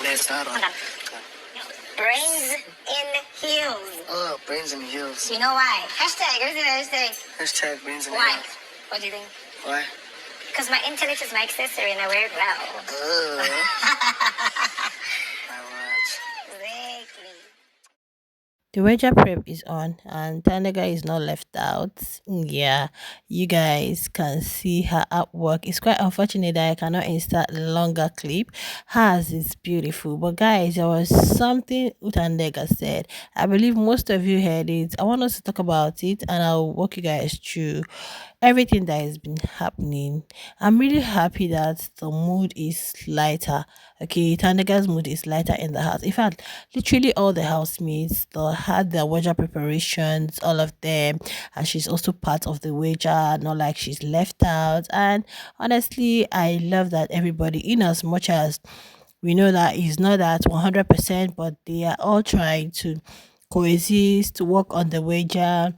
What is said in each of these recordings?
Let's start on. Brains in heels. Oh, brains in heels. You know why? Hashtag. Hashtag. Hashtag brains in Why? heels. What do you think? Why? Because my intellect is my accessory and I wear it well. My words. Exactly. The wager prep is on and Tandega is not left out. Yeah, you guys can see her artwork. It's quite unfortunate that I cannot insert a longer clip. Hers is beautiful. But guys, there was something Tandega said. I believe most of you heard it. I want us to talk about it and I'll walk you guys through everything that has been happening. I'm really happy that the mood is lighter. Okay, Tandega's mood is lighter in the house. In fact, literally all the housemates they had their wager preparations, all of them, and she's also part of the wager, not like she's left out. And honestly, I love that everybody, in as much as we know that it's not that 100%, but they are all trying to coexist, to work on the wager,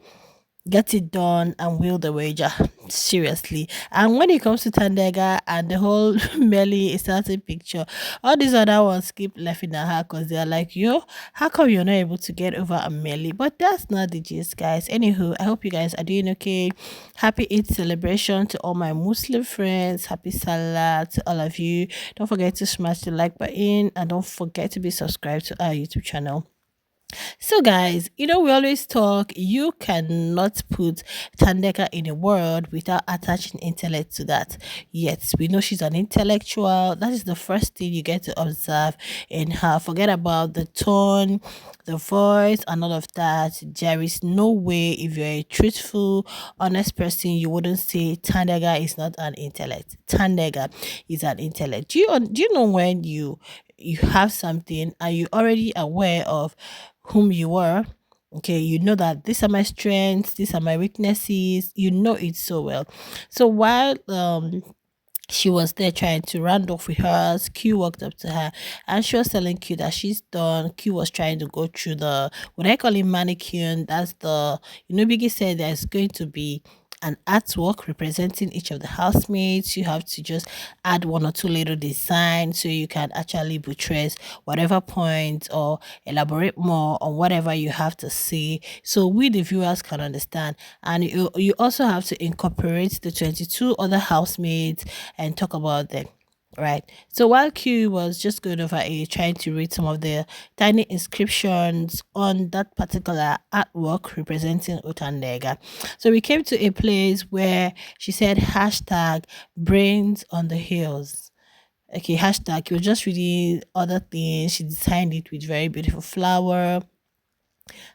get it done and will the wager. Seriously. And when it comes to Tandega and the whole Melly is starting picture, all these other ones keep laughing at her because they're like, yo, how come you're not able to get over a Melly? But that's not the gist, guys. Anywho, I hope you guys are doing okay. Happy Eid celebration to all my Muslim friends. Happy Salah to all of you. Don't forget to smash the like button and don't forget to be subscribed to our YouTube channel. So, guys, we always talk you cannot put Thandeka in a world without attaching intellect to that. Yes, we know she's an intellectual. That is the first thing you get to observe in her. Forget about the tone, the voice, and all of that. There is no way, if you're a truthful, honest person, you wouldn't say Thandeka is not an intellect. Thandeka is an intellect. Do you know when you have something and you're already aware of whom you are? Okay, you know that these are my strengths, these are my weaknesses, you know it so well. So while she was there trying to round off with hers, Q walked up to her and she was telling Q that she's done. Q was trying to go through the, what I call it, mannequin. That's the, Biggie said there's going to be an artwork representing each of the housemates. You have to just add one or two little designs so you can actually buttress whatever point or elaborate more on whatever you have to say, so we the viewers can understand. And you also have to incorporate the 22 other housemates and talk about them. Right. So while Q was just going over it, trying to read some of the tiny inscriptions on that particular artwork representing Utandega. So we came to a place where she said hashtag brains on the hills. Okay, hashtag. You were just reading other things. She designed it with very beautiful flower.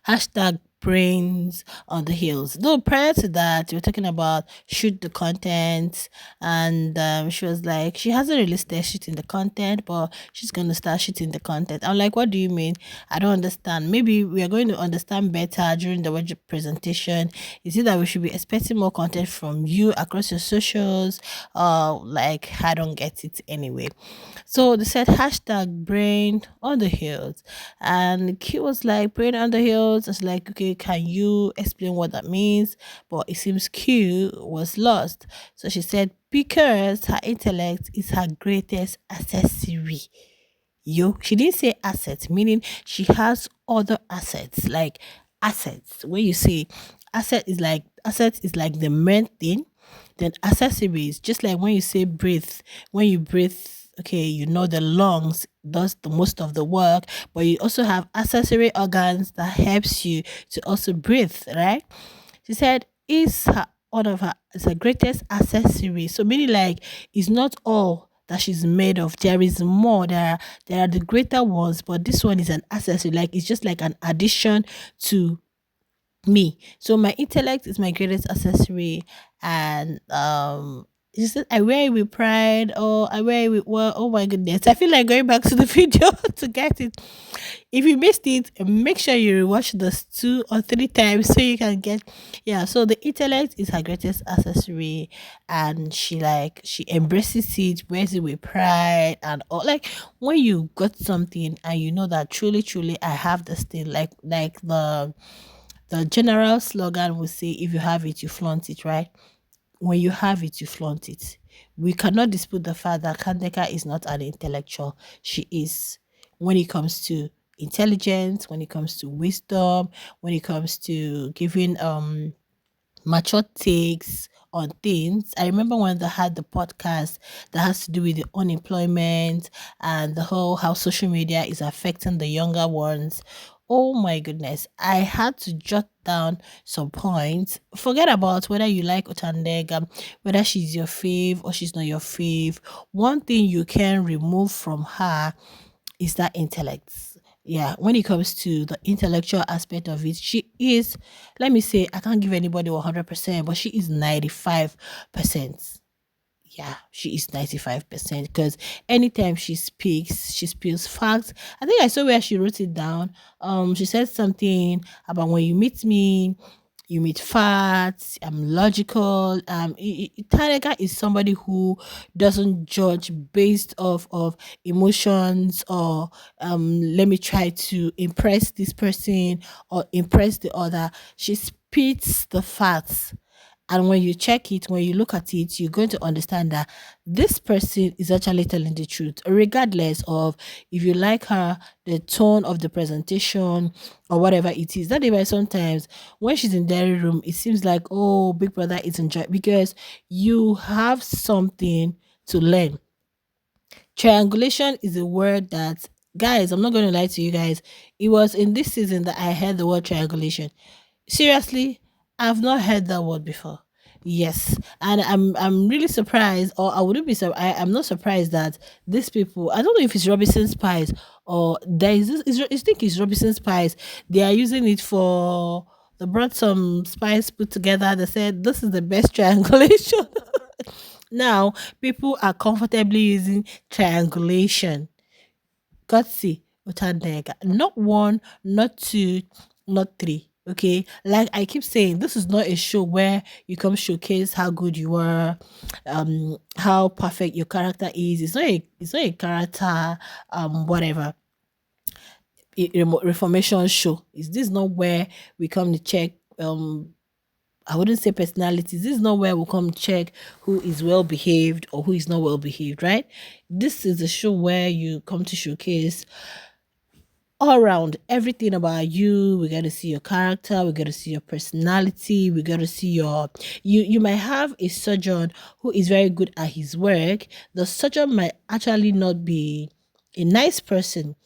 Hashtag brains on the hills. Though prior to that, we were talking about shoot the content, and she was like, she hasn't really started shooting the content, but she's gonna start shooting the content. I'm like, what do you mean? I don't understand. Maybe we are going to understand better during the web presentation. Is it that we should be expecting more content from you across your socials? Like, I don't get it anyway. So they said hashtag brain on the hills, and Q was like, brain on the hills. It's like, okay, can you explain what that means? But it seems Q was lost. So she said, because her intellect is her greatest accessory. She didn't say asset, meaning she has other assets, like assets. When you say asset is like the main thing, then accessories, just like when you say breathe, when you breathe, okay, the lungs does the most of the work, but you also have accessory organs that helps you to also breathe, right? She said is her one of her is her greatest accessory. So meaning like it's not all that she's made of. There is more. There are the greater ones, but this one is an accessory. Like it's just like an addition to me. So my intellect is my greatest accessory, and it's just, I wear it with pride, or I wear it with, well, oh my goodness, I feel like going back to the video to get it. If you missed it, make sure you rewatch this 2 or 3 times so you can get, yeah. So the intellect is her greatest accessory, and she embraces it, wears it with pride, and all. Like when you got something and you know that truly I have this thing, like the general slogan will say, if you have it, you flaunt it, right? when you have it, you flaunt it. We cannot dispute the fact that Thandeka is not an intellectual. She is. When it comes to intelligence, when it comes to wisdom, when it comes to giving mature takes on things. I remember when they had the podcast that has to do with the unemployment and the whole how social media is affecting the younger ones. Oh my goodness. I had to jot down some points. Forget about whether you like Tandega, whether she's your fave or she's not your fave. One thing you can remove from her is that intellect. Yeah, when it comes to the intellectual aspect of it, she is, let me say, I can't give anybody 100%, but she is 95%. Yeah, she is 95% because anytime she spills facts. I think I saw where she wrote it down. She said something about when you meet me, you meet facts. I'm logical. Tandga is somebody who doesn't judge based off of emotions or let me try to impress this person or impress the other. She spits the facts, and when you check it, when you look at it, you're going to understand that this person is actually telling the truth, regardless of if you like her, the tone of the presentation, or whatever it is. That is why sometimes when she's in dairy room, it seems like, oh, Big Brother is enjoying because you have something to learn. Triangulation is a word that, guys, I'm not going to lie to you guys. It was in this season that I heard the word triangulation. Seriously, I've not heard that word before. Yes, and I'm really surprised, or I wouldn't be I'm not surprised that these people. I don't know if it's Robinson Spies or there is this. I think it's Robinson Spies. They are using it for. They brought some spies put together. They said this is the best triangulation. Now people are comfortably using triangulation. Gutsy Tandega. Not one, not two, not three. Okay, like I keep saying, this is not a show where you come showcase how good you are, how perfect your character is. It's not a character, whatever. Reformation show. Is this not where we come to check? I wouldn't say personalities. This is not where we come check who is well behaved or who is not well behaved, right? This is a show where you come to showcase all around everything about you. We got to see your character, we got to see your personality, we got to see your you might have a surgeon who is very good at his work. The surgeon might actually not be a nice person,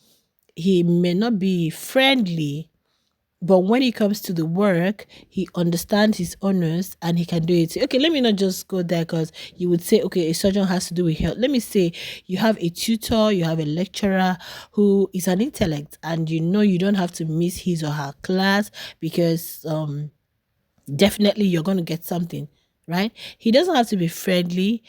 he may not be friendly, but when it comes to the work, he understands his honors and he can do it. Okay, let me not just go there because you would say, okay, a surgeon has to do with health. Let me say you have a tutor, you have a lecturer who is an intellect, and you know you don't have to miss his or her class because definitely you're going to get something, right? He doesn't have to be friendly.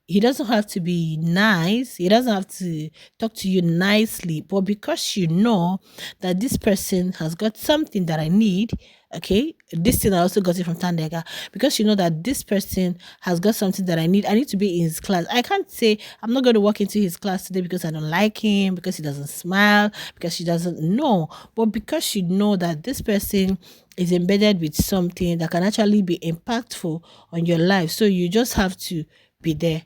He doesn't have to be nice. He doesn't have to talk to you nicely. But because you know that this person has got something that I need, okay, this thing I also got it from Tandega. Because you know that this person has got something that I need to be in his class. I can't say I'm not going to walk into his class today because I don't like him, because he doesn't smile, because he doesn't know. But because you know that this person is embedded with something that can actually be impactful on your life. So you just have to be there.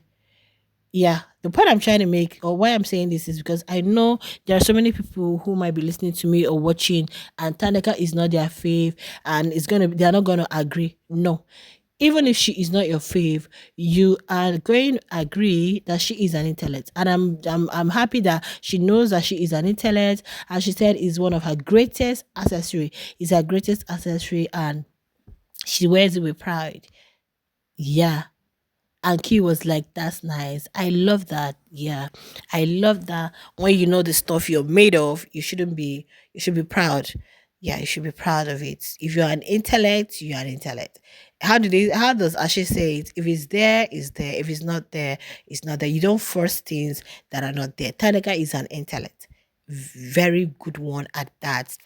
Yeah, the point I'm trying to make, or why I'm saying this, is because I know there are so many people who might be listening to me or watching, and Tandeka is not their fave, and they're not gonna agree. No, even if she is not your fave, you are going to agree that she is an intellect, and I'm happy that she knows that she is an intellect, and she said is one of her greatest accessory, is her greatest accessory, and she wears it with pride. Yeah, and Key was like, that's nice. I love that. Yeah. I love that when you know the stuff you're made of, you should be proud. Yeah, you should be proud of it. If you're an intellect, you're an intellect. How does Ashe say it? If it's there, it's there. If it's not there, it's not there. You don't force things that are not there. Tandega is an intellect. Very good one at that.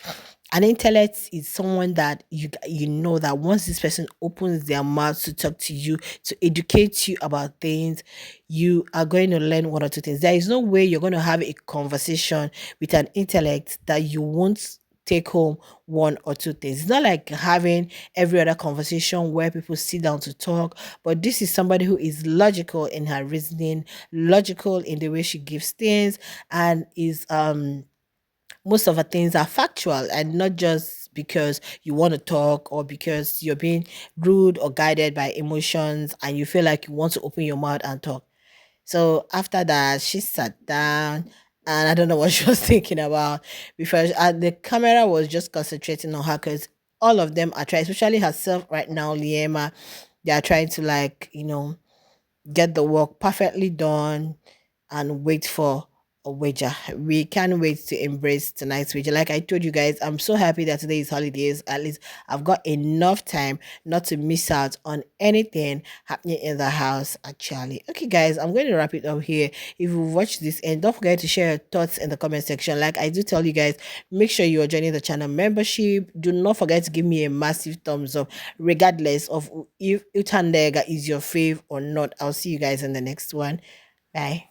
An intellect is someone that you know that once this person opens their mouth to talk to you, to educate you about things, you are going to learn one or two things. There is no way you're going to have a conversation with an intellect that you won't take home one or two things. It's not like having every other conversation where people sit down to talk, but this is somebody who is logical in her reasoning, logical in the way she gives things, and is most of her things are factual and not just because you want to talk or because you're being rude or guided by emotions and you feel like you want to open your mouth and talk. So after that, she sat down and I don't know what she was thinking about because the camera was just concentrating on her because all of them are trying, especially herself right now, Liema. They are trying to, like, get the work perfectly done and wait for a wager. We can't wait to embrace tonight's wager. Like I told you guys, I'm so happy that today is holidays. At least I've got enough time not to miss out on anything happening in the house actually. Okay, guys, I'm going to wrap it up here. If you watched this, and don't forget to share your thoughts in the comment section. Like I do tell you guys, make sure you are joining the channel membership. Do not forget to give me a massive thumbs up, regardless of if Tandega is your fave or not. I'll see you guys in the next one. Bye.